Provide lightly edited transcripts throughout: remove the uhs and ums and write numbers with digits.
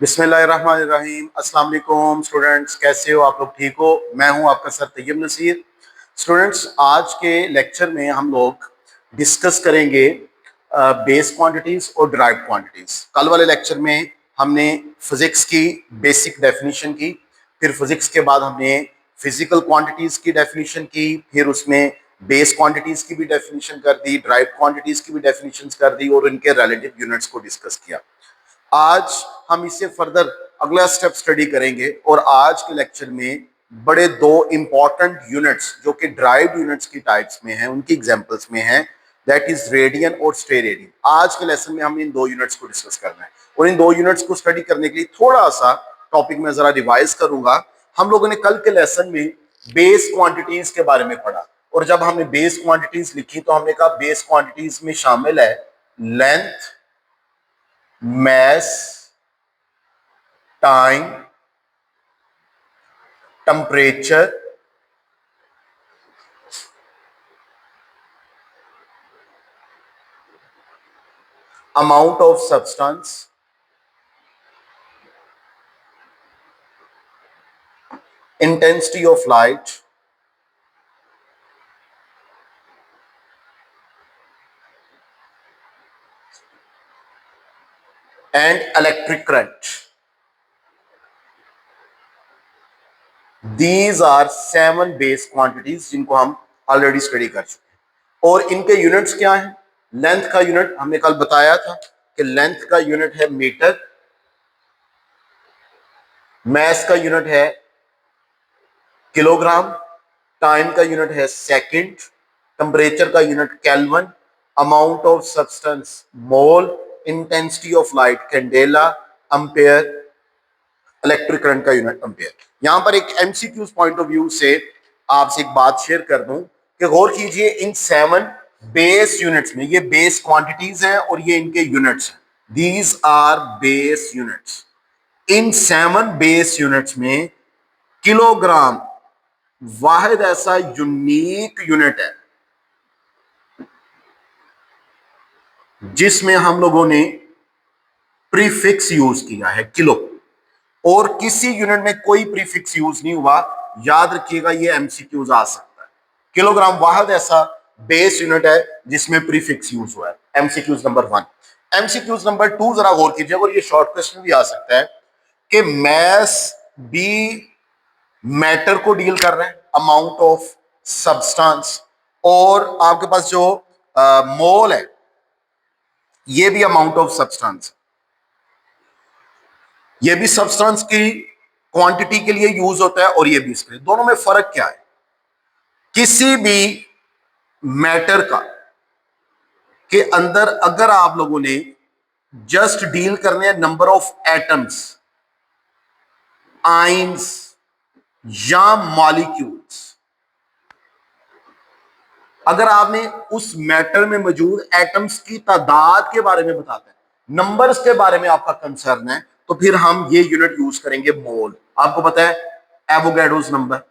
बिस्मिल्लाहिर्रहमानिर्रहीम। अस्सलाम वालेकुम स्टूडेंट्स, कैसे हो आप लोग? ठीक हो? मैं हूं आपका सर तैयब नसीर। स्टूडेंट्स, आज के लेक्चर में हम लोग डिस्कस करेंगे बेस क्वांटिटीज और ड्राइव्ड क्वांटिटीज। कल वाले लेक्चर में हमने फिजिक्स की बेसिक डेफिनेशन की, फिर फिजिक्स के बाद हमने फिजिकल क्वांटिटीज की डेफिनेशन की, फिर उसमें बेस क्वांटिटीज की भी डेफिनेशन कर दी, ड्राइव्ड क्वांटिटीज की भी डेफिनेशन कर दी और इनके रिलेटिव यूनिट्स को डिस्कस किया। आज हम इससे फर्दर अगला स्टेप स्टडी करेंगे और आज के लेक्चर में बड़े दो इंपॉर्टेंट यूनिट्स जो कि ड्राइव्ड यूनिट्स की टाइप्स में हैं, उनकी एग्जांपल्स में हैं, दैट इज रेडियन और स्टे रेडियन। आज के लेसन में हम इन दो यूनिट्स को डिस्कस करना है और इन दो यूनिट्स को स्टडी करने के लिए थोड़ा सा टॉपिक में जरा रिवाइज करूंगा। हम लोगों ने कल के लेसन में बेस क्वांटिटीज के बारे में पढ़ा और जब हमने बेस क्वांटिटीज लिखी तो हमने कहा बेस क्वांटिटीज में शामिल है length, mass, time, temperature, amount of substance, intensity of light, and electric current. These are 7 base quantities जिनको हम ऑलरेडी स्टडी कर चुके हैं और इनके यूनिट्स क्या हैं? लेंथ का यूनिट हमने कल बताया था कि लेंथ का यूनिट है मीटर, मैस का यूनिट है किलोग्राम, टाइम का यूनिट है सेकंड, टेम्परेचर का unit kelvin, amount of substance mole, intensity of light candela, ampere, electric current का यूनिट एम्पेयर। यहां पर एक एमसीक्यूज पॉइंट ऑफ व्यू से आपसे एक बात शेयर कर दूं कि गौर कीजिए इन 7 बेस यूनिट्स में, ये बेस क्वांटिटीज हैं और ये इनके यूनिट्स हैं। These are base units. इन 7 बेस यूनिट्स में किलोग्राम वाहिद ऐसा यूनिक यूनिट है जिसमें हम लोगों ने प्रीफिक्स यूज किया है किलो, और किसी यूनिट में कोई प्रीफिक्स यूज नहीं हुआ। याद रखिएगा, ये एमसीक्यूज आ सकता है। किलोग्राम वाहिद ऐसा बेस यूनिट है जिसमें प्रीफिक्स यूज हुआ है। MCQs number 1। एमसीक्यूज नंबर 2 जरा गौर कीजिए और ये शॉर्ट क्वेश्चन भी आ सकता है कि मैस बी मैटर को डील कर रहे हैं, अमाउंट ऑफ सब्सटेंस, और आपके पास जो मोल है ये भी अमाउंट ऑफ सब्सटेंस, ये भी सब्सटेंस की क्वांटिटी के लिए यूज होता है और ये भी इसके लिए। दोनों में फर्क क्या है? किसी भी मैटर का के अंदर अगर आप लोगों ने जस्ट डील करने हैं नंबर ऑफ एटम्स, आइंस या मॉलिक्यूल्स, अगर आपने उस मैटर में मौजूद एटम्स की तादाद के बारे में बताते हैं, नंबर्स के बारे में आपका कंसर्न है, तो फिर हम ये यूनिट यूज करेंगे मोल। आपको पता है एवोगैड्रोस नंबर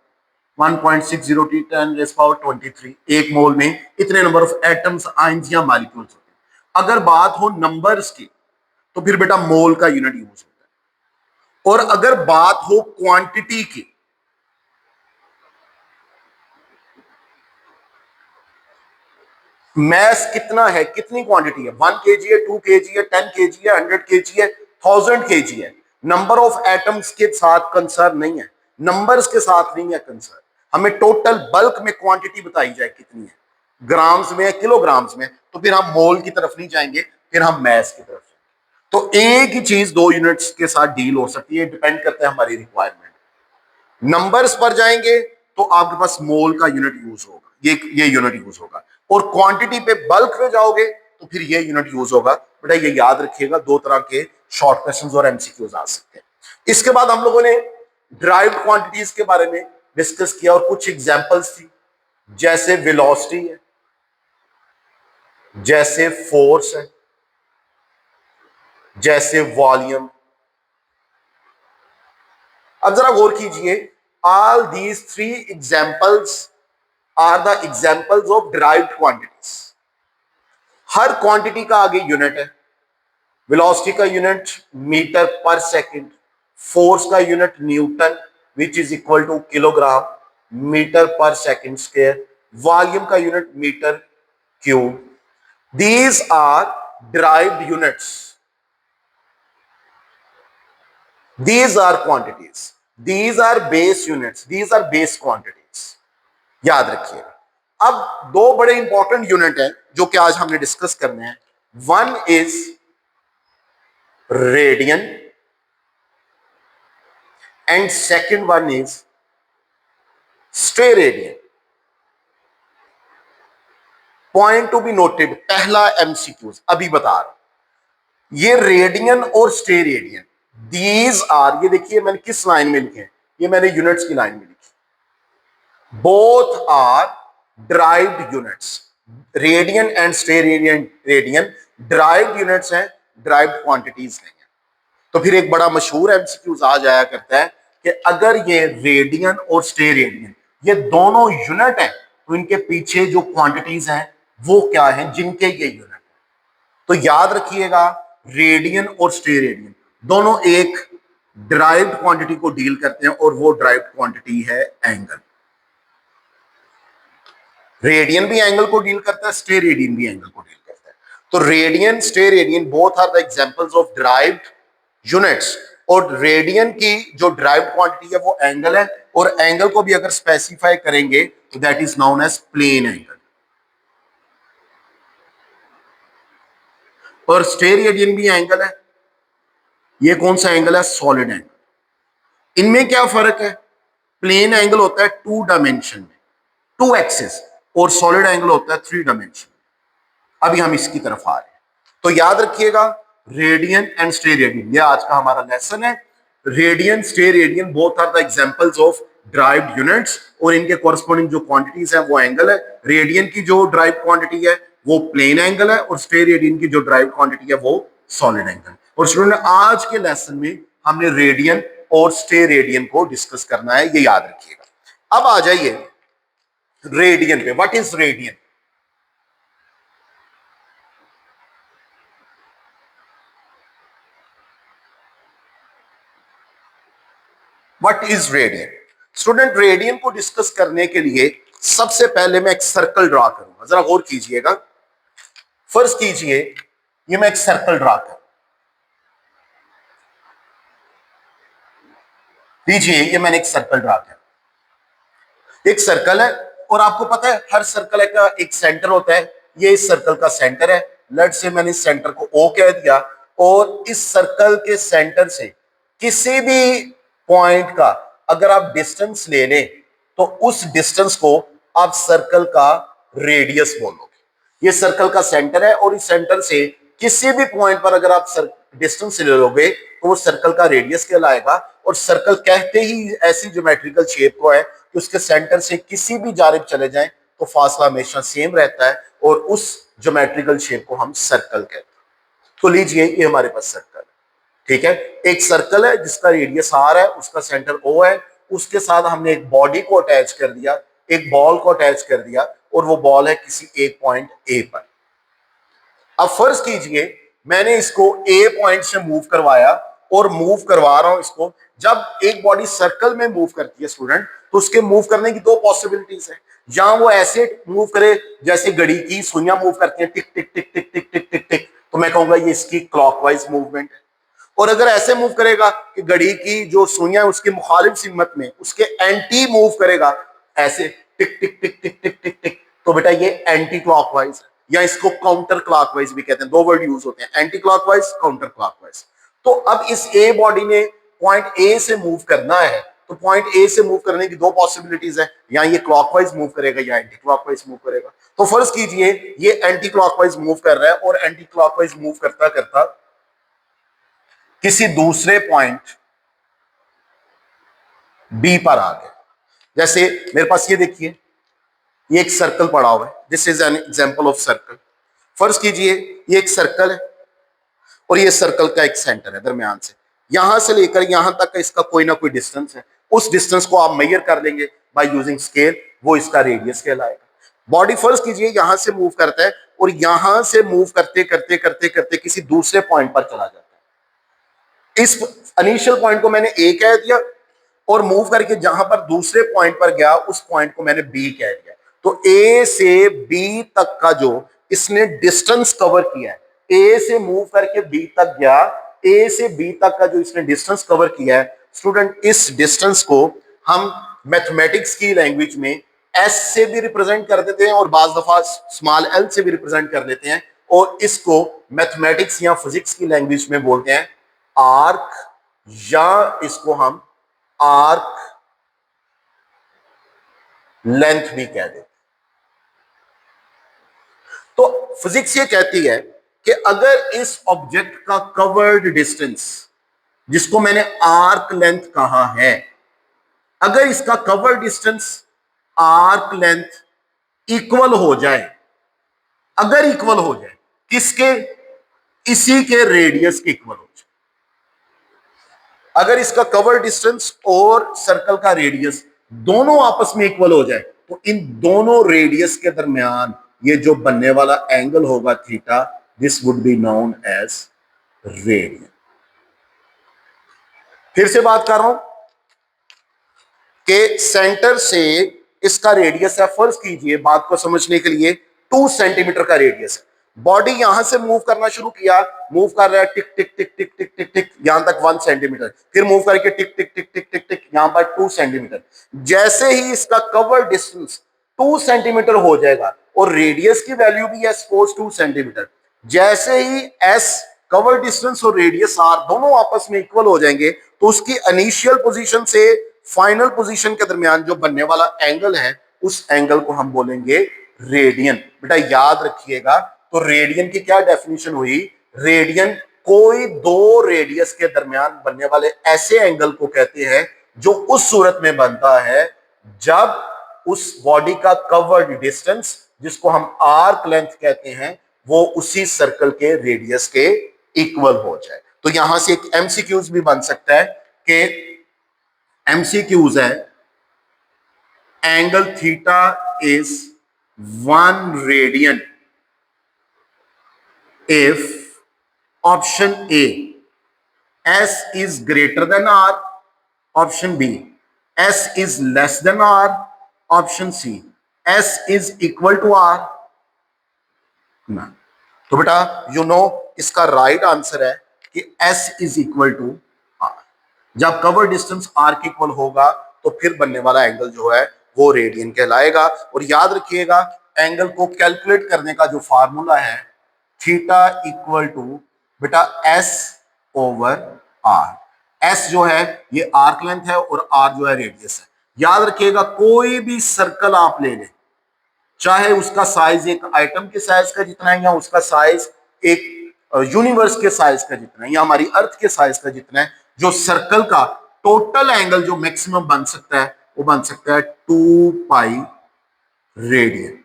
1.60 × 10⁻23, एक मोल में इतने नंबर ऑफ एटम्स, आइंस या मॉलिक्यूल्स होते हैं। अगर बात हो नंबर्स की तो फिर बेटा मोल का यूनिट यूज होता है, और अगर बात हो क्वांटिटी की, मैस कितना है, कितनी क्वांटिटी है, 1 kg है, 2 kg है, 10 kg है, 100 kg है, 1000 kg है। नंबर ऑफ एटम्स के साथ कंसर्न नहीं है, नंबर्स के साथ नहीं है कंसर्न। हमें टोटल बल्क में क्वांटिटी बताई जाए कितनी है, ग्राम्स में है, किलोग्राम्स में, तो फिर हम मोल की तरफ नहीं जाएंगे, फिर हम मैस की तरफ जाएंगे। तो एक ही चीज दो यूनिट्स के साथ डील हो सकती है, डिपेंड करता है हमारी रिक्वायरमेंट। नंबर्स पर जाएंगे तो आपके पास मोल का यूनिट यूज होगा, ये यूनिट यूज होगा, और क्वांटिटी पे बल्क में जाओगे तो फिर ये यूनिट यूज होगा। बेटा ये याद रखिएगा, दो तरह के शॉर्ट क्वेश्चंस और एमसीक्यूज आ सकते हैं। इसके बाद हम लोगों ने ड्राइव्ड क्वांटिटीज के बारे में डिस्कस किया और कुछ एग्जांपल्स थी, जैसे वेलोसिटी है, जैसे फोर्स है, जैसे वॉल्यूम। अब जरा गौर कीजिए, all these 3 examples are the examples of derived quantities. हर क्वांटिटी का आगे यूनिट है, वेलोसिटी का यूनिट मीटर पर सेकंड, फोर्स का unit newton which is equal to kilogram metre पर सेकंड स्क्वायर, वॉल्यूम का unit metre cube. These are derived units. These are quantities. These are base units. These are base quantities. याद रखिएगा. अब दो बड़े important unit हैं जो कि आज हमने डिस्कस करने हैं. One is radian and second one is steradian. Point to be noted, पहला एमसीक्यूज अभी बता रहा हूं. ये रेडियन और स्टेरेडियन, दीज आर, ये देखिए मैंने किस लाइन में लिखे हैं, ये मैंने यूनिट्स की लाइन में लिखी. Both are derived units. Radian and steradian, radian derived units हैं, डिराइव्ड क्वांटिटीज नहीं है. तो फिर एक बड़ा मशहूर एमसीक्यूज आ जाया करता है कि अगर ये रेडियन और स्टेरेडियन ये दोनों यूनिट हैं तो इनके पीछे जो क्वांटिटीज हैं वो क्या हैं जिनके ये यूनिट है. तो याद रखिएगा, रेडियन और स्टेरेडियन दोनों एक डिराइव्ड क्वांटिटी को डील करते हैं और वो डिराइव्ड क्वांटिटी है एंगल. रेडियन भी एंगल को डील करता है, स्टेरेडियन भी एंगल को डील करता है. तो radian steradian both are the examples of derived units. और रेडियन की जो डिराइव्ड क्वांटिटी है वो एंगल है, और एंगल को भी अगर स्पेसिफाई करेंगे तो that is known as plane angle. और स्टेरेडियन भी एंगल है. ये कौन सा एंगल है? Solid angle. इनमें क्या फर्क है? प्लेन एंगल होता है 2 डायमेंशन में, 2 एक्सिस, और सॉलिड एंगल होता है 3 डायमेंशन. अभी हम इसकी तरफ आ रहे हैं. तो याद रखिएगा, रेडियन एंड स्टेरेडियन ये आज का हमारा लेसन है. Radian steradian both are the examples of derived units, और इनके कॉरस्पॉन्डिंग जो क्वांटिटीज है वो एंगल है. रेडियन की जो डिराइव्ड क्वांटिटी है वो प्लेन एंगल है, और स्टेरेडियन की जो डिराइव्ड क्वांटिटी है वो सॉलिड एंगल. और स्टूडेंट आज के लेसन में हमने रेडियन और स्टेरेडियन को डिस्कस करना है, ये याद रखिएगा. अब आ जाइए रेडियन पे. What is radian? What is radian? Student radian को डिस्कस करने के लिए सबसे पहले मैं एक सर्कल ड्रा करूंगा. जरा गौर कीजिएगा. फर्ज कीजिए ये मैं एक सर्कल ड्रा करूं. लीजिए ये मैंने एक सर्कल ड्रा किया. एक सर्कल है, और आपको पता है हर सर्कल का एक सेंटर होता है. ये इस सर्कल का सेंटर है. लेट से मैंने इस सेंटर को O कह दिया, और इस सर्कल के सेंटर से किसी भी पॉइंट का अगर आप डिस्टेंस ले लें तो उस डिस्टेंस को आप सर्कल का रेडियस बोलोगे. ये सर्कल का सेंटर है, और इस सेंटर से किसी भी पॉइंट पर अगर आप डिस्टेंस ले लोगे तो वो सर्कल का रेडियस कहलाएगा. और सर्कल कहते ही ऐसी ज्योमेट्रिकल शेप को है कि उसके सेंटर से किसी भी जानिब चले जाएं तो फासला हमेशा सेम रहता है, और उस ज्योमेट्रिकल शेप को हम सर्कल कहते हैं. तो लीजिए ये हमारे पास सर्कल है. ठीक है, एक सर्कल है जिसका रेडियस R है, उसका सेंटर O है. उसके साथ हमने एक बॉडी को अटैच कर दिया, एक बॉल को अटैच कर दिया, और वो बॉल है किसी एक पॉइंट A पर. अब फर्ज कीजिए मैंने इसको A पॉइंट से मूव करवाया, और मूव करवा रहा हूं इसको. जब एक बॉडी सर्कल में मूव करती है स्टूडेंट, तो उसके मूव करने की 2 पॉसिबिलिटीज है. जहां वो ऐसे मूव करे जैसे घड़ी की सुइयां मूव करती हैं, टिक टिक टिक टिक टिक टिक टिक टिक, तो मैं कहूंगा ये इसकी क्लॉकवाइज मूवमेंट है. और अगर ऐसे मूव करेगा कि घड़ी की जो सुइयां उसके मुखालिफ सिमत में, उसके एंटी मूव करेगा, ऐसे टिक टिक टिक टिक टिक टिक टिक, तो बेटा ये एंटी क्लॉकवाइज है, या इसको काउंटर क्लॉकवाइज भी कहते हैं. 2 वर्ड यूज होते हैं, एंटी क्लॉकवाइज, काउंटर क्लॉकवाइज. तो अब इस ए बॉडी ने पॉइंट ए से मूव करना है, तो पॉइंट ए से मूव करने की 2 पॉसिबिलिटीज है, या ये क्लॉकवाइज मूव करेगा या एंटी क्लॉकवाइज मूव करेगा. तो फर्ज कीजिए ये एंटी क्लॉकवाइज मूव कर रहा है, और एंटी क्लॉकवाइज मूव करता करता किसी दूसरे पॉइंट बी पर आ गया. जैसे मेरे पास ये देखिए, ये एक सर्कल पड़ा हुआ है. This is an example of circle. फर्ज कीजिए ये एक सर्कल है, और ये सर्कल का एक सेंटर है दरमियान से. यहां से लेकर यहां तक का इसका कोई ना कोई डिस्टेंस है. उस डिस्टेंस को आप मेजर कर लेंगे बाय यूजिंग स्केल, वो इसका रेडियस कहलाएगा. बॉडी फर्स्ट कीजिए यहां से मूव करता है और यहां से मूव करते करते करते करते किसी दूसरे पॉइंट पर चला जाता है। इस इनिशियल पॉइंट को मैंने ए कह दिया और मूव करके जहां पर दूसरे पॉइंट पर गया उस पॉइंट को मैंने बी कह दिया। तो ए से बी तक का जो इसने डिस्टेंस कवर किया है, ए से मूव करके बी तक गया, ए से बी तक का जो इसने डिस्टेंस कवर किया है स्टूडेंट, इस डिस्टेंस को हम मैथमेटिक्स की लैंग्वेज में एस से भी रिप्रेजेंट कर देते हैं और बाज दफा स्मॉल एल से भी रिप्रेजेंट कर लेते हैं, और इसको मैथमेटिक्स या फिजिक्स की लैंग्वेज में बोलते हैं आर्क, या इसको हम आर्क लेंथ भी कह देते हैं। तो फिजिक्स ये कहती है कि अगर इस ऑब्जेक्ट का कवर्ड डिस्टेंस, जिसको मैंने आर्क लेंथ कहा है, अगर इसका covered distance arc length equal हो जाए, अगर इक्वल हो जाए किसके, इसी के रेडियस के इक्वल हो जाए, अगर इसका कवर डिस्टेंस और सर्कल का रेडियस दोनों आपस में इक्वल हो जाए, तो इन दोनों रेडियस के दरमियान ये जो बनने वाला एंगल होगा theta, this would be known as radian. फिर से बात कर रहा हूं कि सेंटर से इसका रेडियस है, फर्ज कीजिए बात को समझने के लिए 2 सेंटीमीटर का रेडियस है। बॉडी यहां से मूव करना शुरू किया, मूव कर रहा है टिक टिक टिक टिक टिक टिक टिक यहां तक 1 सेंटीमीटर, फिर मूव करके टिक टिक टिक टिक टिक टिक यहां पर 2 सेंटीमीटर। जैसे ही इसका कवर डिस्टेंस 2 सेंटीमीटर हो जाएगा और रेडियस की वैल्यू भी है सपोज 2 सेंटीमीटर, जैसे ही एस कवर डिस्टेंस और रेडियस आर दोनों आपस में इक्वल हो जाएंगे, तो उसकी इनिशियल पोजीशन से फाइनल पोजीशन के दरमियान जो बनने वाला एंगल है, उस एंगल को हम बोलेंगे रेडियन। बेटा याद रखिएगा, तो रेडियन की क्या डेफिनेशन हुई, रेडियन कोई दो रेडियस के दरमियान बनने वाले ऐसे एंगल को कहते हैं जो उस सूरत में बनता है जब उस बॉडी का कवर्ड डिस्टेंस, जिसको हम आर्क लेंथ कहते हैं, वो उसी सर्कल के रेडियस के इक्वल हो जाए। तो यहां से एक एमसीक्यूज भी बन सकता है कि एमसीक्यूज है angle theta is 1 radian if option A S is greater than R, option B S is less than R, option C S is equal to R ना। तो बेटा इसका राइट आंसर है कि S is equal to R। जब cover distance R के equal होगा तो फिर बनने वाला एंगल जो है वो रेडियन कहलाएगा। और याद रखिएगा, एंगल को कैलकुलेट करने का जो फार्मूला है थीटा इक्वल टू बेटा एस ओवर आर। एस जो है ये आर्क लेंथ है और आर जो है रेडियस है। याद रखिएगा, कोई भी सर्कल आप ले लें, चाहे उसका साइज एक आइटम के साइज का जितना है या उसका साइज एक यूनिवर्स के साइज का जितना है या हमारी अर्थ के साइज का जितना है, जो सर्कल का टोटल एंगल जो मैक्सिमम बन सकता है वो बन सकता है 2 पाई रेडियन।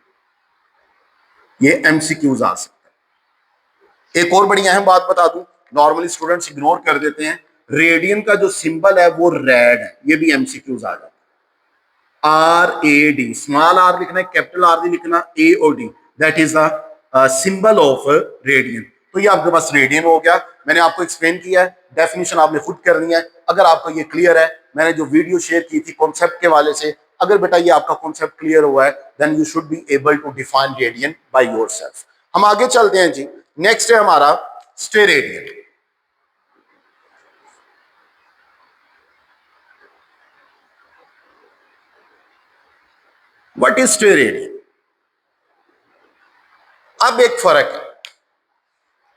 ये एमसीक्यूज आ सकता है। एक और बड़ी अहम बात बता दूं, नॉर्मली स्टूडेंट्स इग्नोर कर देते हैं, रेडियन का जो सिंबल है वो रेड है, ये भी एमसीक्यूज आ जाता है। RAD, स्मॉल आर लिखना है, कैपिटल आर नहीं लिखना, AOD, that is the symbol of radian. तो ये आपके पास रेडियन हो गया। मैंने आपको एक्सप्लेन किया है, डेफिनेशन आपने खुद करनी है। अगर आपको ये क्लियर है, मैंने जो वीडियो शेयर की थी कॉन्सेप्ट के वाले से, अगर बेटा ये आपका कॉन्सेप्ट क्लियर हुआ है, then you should be able to define radian by yourself. हम आगे चलते हैं जी। नेक्स्ट है हमारा स्टेरेडियन। What is steradian? अब एक फर्क है,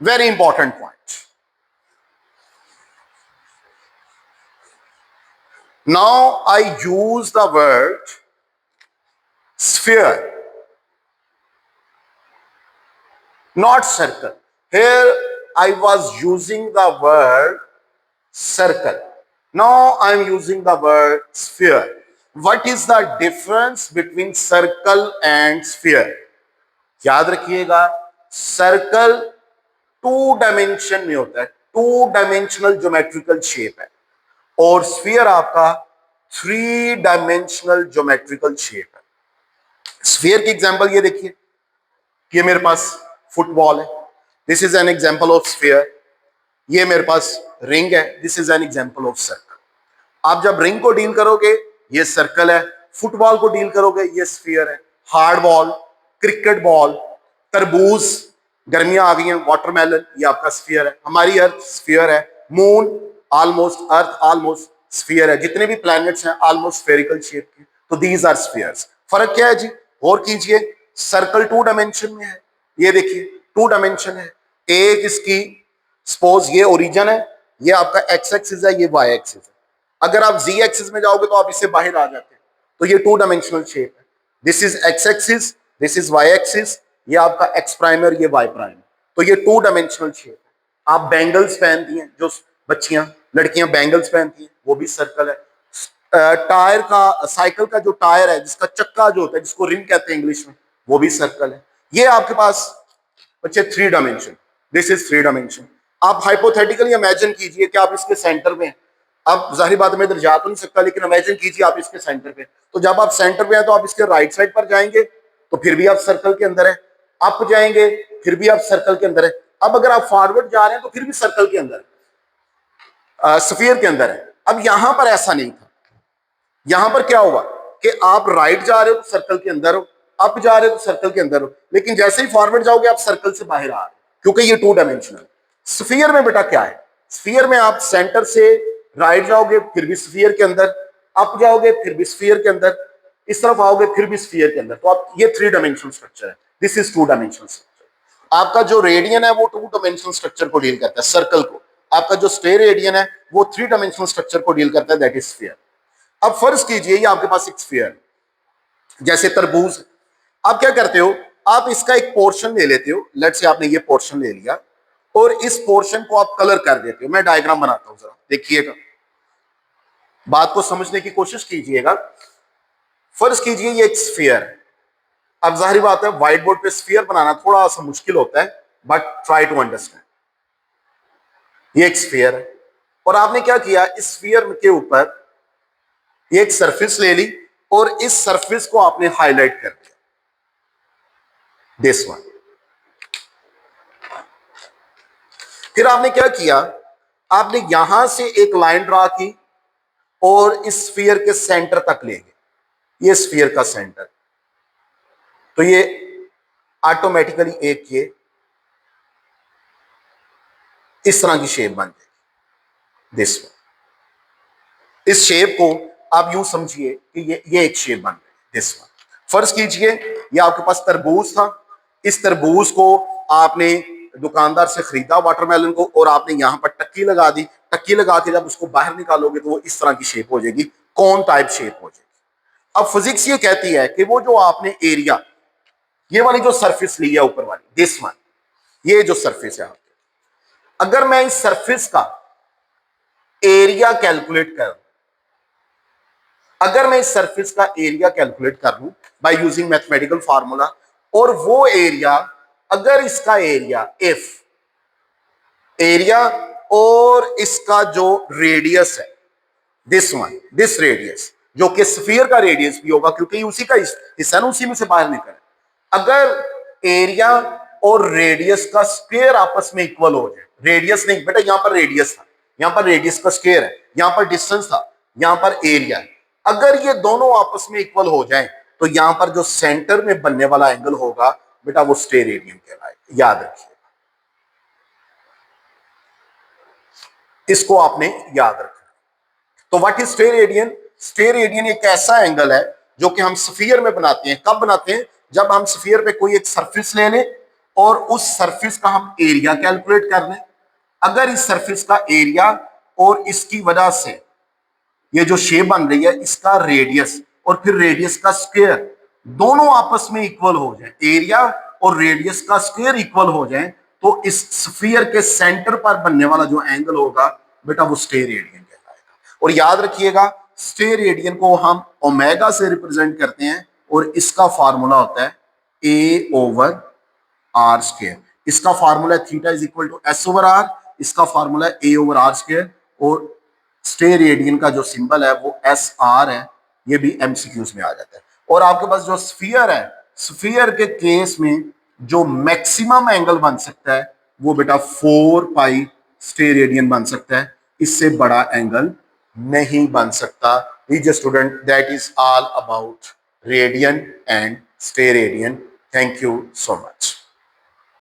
very important point. Now I use the word sphere, not circle. Here I was using the word circle. Now I am using the word sphere. What is the difference between circle and sphere? याद रखिएगा, circle 2 dimension में होता है, 2 dimensional geometrical shape है, और sphere आपका 3 dimensional geometrical shape है। Sphere की एग्जांपल ये देखिए कि मेरे पास फुटबॉल है, this is an example of sphere. ये मेरे पास रिंग है, this is an example of circle. आप जब रिंग को डील करोगे ये सर्कल है, फुटबॉल को डील करोगे ये स्फीयर है। हार्ड बॉल, क्रिकेट बॉल, तरबूज, गर्मियां आ गई हैं, वाटरमेलन, ये आपका स्फीयर है। हमारी अर्थ स्फीयर है, मून ऑलमोस्ट, अर्थ ऑलमोस्ट स्फीयर है, जितने भी प्लैनेट्स हैं ऑलमोस्ट स्फेरिकल शेप के, तो दीज आर स्फीयर्स। फर्क क्या है जी, और कीजिए, सर्कल 2 डायमेंशन में है, ये देखिए 2 डायमेंशन है। एक इसकी सपोज ये ओरिजिन है, ये आपका एक्स एक्सिस है, ये वाई एक्सिस है। अगर आप जी एक्सिस में जाओगे तो आप इससे बाहर आ जाते हैं, तो ये 2 डायमेंशनल शेप है। This is X axis, this is Y axis, ये आपका एक्स प्राइम है और ये वाई प्राइम, तो ये 2 डायमेंशनल शेप है। आप बैंगल्स पहनती हैं, जो बच्चियां लड़कियां बैंगल्स पहनती हैं, वो भी सर्कल है। टायर का, साइकिल का जो टायर है, जिसका चक्का जो होता है, जिसको रिम कहते हैं इंग्लिश में, वो भी सर्कल है। ये आपके पास बच्चे 3 डायमेंशन, दिस इज 3 डायमेंशन। आप हाइपोथेटिकली इमेजिन कीजिए कि आप इसके सेंटर में, अब जाहिर बात में इधर जा तो नहीं सकता, लेकिन इमेजिन कीजिए आप इसके सेंटर पे, तो जब आप सेंटर पे हैं तो आप इसके राइट साइड पर जाएंगे तो फिर भी आप सर्कल के अंदर है, अप जाएंगे फिर भी आप सर्कल के अंदर है। अब अगर आप फॉरवर्ड जा रहे हैं तो फिर भी सर्कल के अंदर है, स्फीयर के अंदर है। अब यहां पर ऐसा नहीं था, यहां पर क्या हुआ कि आप राइट जा रहे हो तो सर्कल के अंदर हो, अप जा रहे हो तो सर्कल के अंदर हो, लेकिन जैसे ही फॉरवर्ड जाओगे आप सर्कल से बाहर आ रहे हो, क्योंकि ये 2 डायमेंशनल। स्फीयर में बेटा क्या है, स्फीयर में आप सेंटर से राइट जाओगे फिर भी स्फीयर के अंदर, अप जाओगे फिर भी स्फीयर के अंदर, इस तरफ आओगे फिर भी स्फीयर के अंदर। तो आप, ये 3 डायमेंशनल स्ट्रक्चर है, दिस इज 2 डायमेंशनल स्ट्रक्चर। आपका जो रेडियन है वो 2 डायमेंशनल स्ट्रक्चर को डील करता है, सर्कल को। आपका जो स्टे रेडियन है वो 3 डायमेंशनल स्ट्रक्चर को डील करता है, दैट इज स्फीयर। अब फर्ज कीजिए ये आपके पास एक स्फीयर है, जैसे तरबूज। आप क्या करते हो, आप इसका एक पोर्शन ले लेते हो, लेट्स से आपने ये पोर्शन ले लिया और इस पोर्शन को आप कलर कर देते हो। मैं डायग्राम बनाता हूं, जरा देखिएगा, बात को समझने की कोशिश कीजिएगा। फर्ज कीजिए ये एक स्फीयर है। अब जाहिर बात है व्हाइट बोर्ड पे स्फीयर बनाना थोड़ा सा मुश्किल होता है, बट ट्राई टू अंडरस्टैंड। ये एक स्फीयर है और आपने क्या किया, इस स्फीयर के ऊपर ये एक सरफेस ले ली और इस सरफेस को आपने हाईलाइट कर दिया, दिस वन। फिर आपने क्या किया, आपने यहां से एक लाइन ड्रा की और इस स्फीयर के सेंटर तक ले गए, ये स्फीयर का सेंटर, तो ये ऑटोमेटिकली एक ये इस तरह की शेप बन जाएगी, दिस वन। इस शेप को आप यूं समझिए कि ये एक शेप बन गई, दिस वन। फर्ज कीजिए ये आपके पास तरबूज था, इस तरबूज को आपने दुकानदार से खरीदा वाटरमेलन को, और आपने यहां पर टक्की लगा दी। टक्की लगा के जब उसको बाहर निकालोगे तो वो इस तरह की शेप हो जाएगी, कौन टाइप शेप हो जाएगी। अब फिजिक्स ये कहती है कि वो जो आपने एरिया, ये वाली जो सरफेस ली है ऊपर वाली, दिस वन, ये जो सरफेस है आपके, अगर मैं इस सरफेस का एरिया कैलकुलेट करूं, अगर मैं इस सरफेस का एरिया कैलकुलेट कर लूं बाय यूजिंग मैथमेटिकल फार्मूला, और वो एरिया, अगर इसका एरिया इफ एरिया और इसका जो रेडियस है, दिस वन, दिस रेडियस, जो कि स्फीयर का रेडियस भी होगा क्योंकि उसी का हिस्सा ना, उसी में से बाहर निकले, अगर एरिया और रेडियस का स्क्वायर आपस में इक्वल हो जाए, रेडियस नहीं बेटा, यहां पर रेडियस था, यहां पर रेडियस का स्क्वायर है, यहां पर डिस्टेंस था, यहां पर एरिया है, अगर ये दोनों आपस में इक्वल हो जाएं तो यहां पर जो सेंटर में बनने वाला एंगल होगा बेटा वो स्टे रेडियन कहलाएगा, याद रखिए, इसको आपने याद रखना। तो what is stay radian, stay radian एक ऐसा एंगल है जो कि हम स्फीयर में बनाते हैं। कब बनाते हैं, जब हम स्फीयर पे कोई एक सरफेस ले लें और उस सरफेस का हम एरिया कैलकुलेट कर लें। अगर इस सरफेस का एरिया और इसकी वजह से ये जो शेप बन रही है इसका रेडियस और फिर रेडियस का स्क्वायर दोनों आपस में इक्वल हो जाए, एरिया और रेडियस का स्क्वायर इक्वल हो जाए, तो इस स्फीयर के सेंटर पर बनने वाला जो एंगल होगा बेटा वो स्टे रेडियन कहलाएगा। और याद रखिएगा स्टे रेडियन को हम ओमेगा से रिप्रेजेंट करते हैं और इसका फार्मूला होता है ए ओवर आर स्क्वायर। इसका formula theta is equal to S over R, इसका formula A over R square, और स्टे रेडियन का जो सिंबल है वो एस आर है, ये भी एमसीक्यूज में आ जाता है। और आपके पास जो स्फीयर है, स्फीयर के केस में जो मैक्सिमम एंगल बन सकता है वो बेटा 4 पाई स्टेरेडियन बन सकता है, इससे बड़ा एंगल नहीं बन सकता। लीजिए student, that is all about radian and steradian. Thank you so much.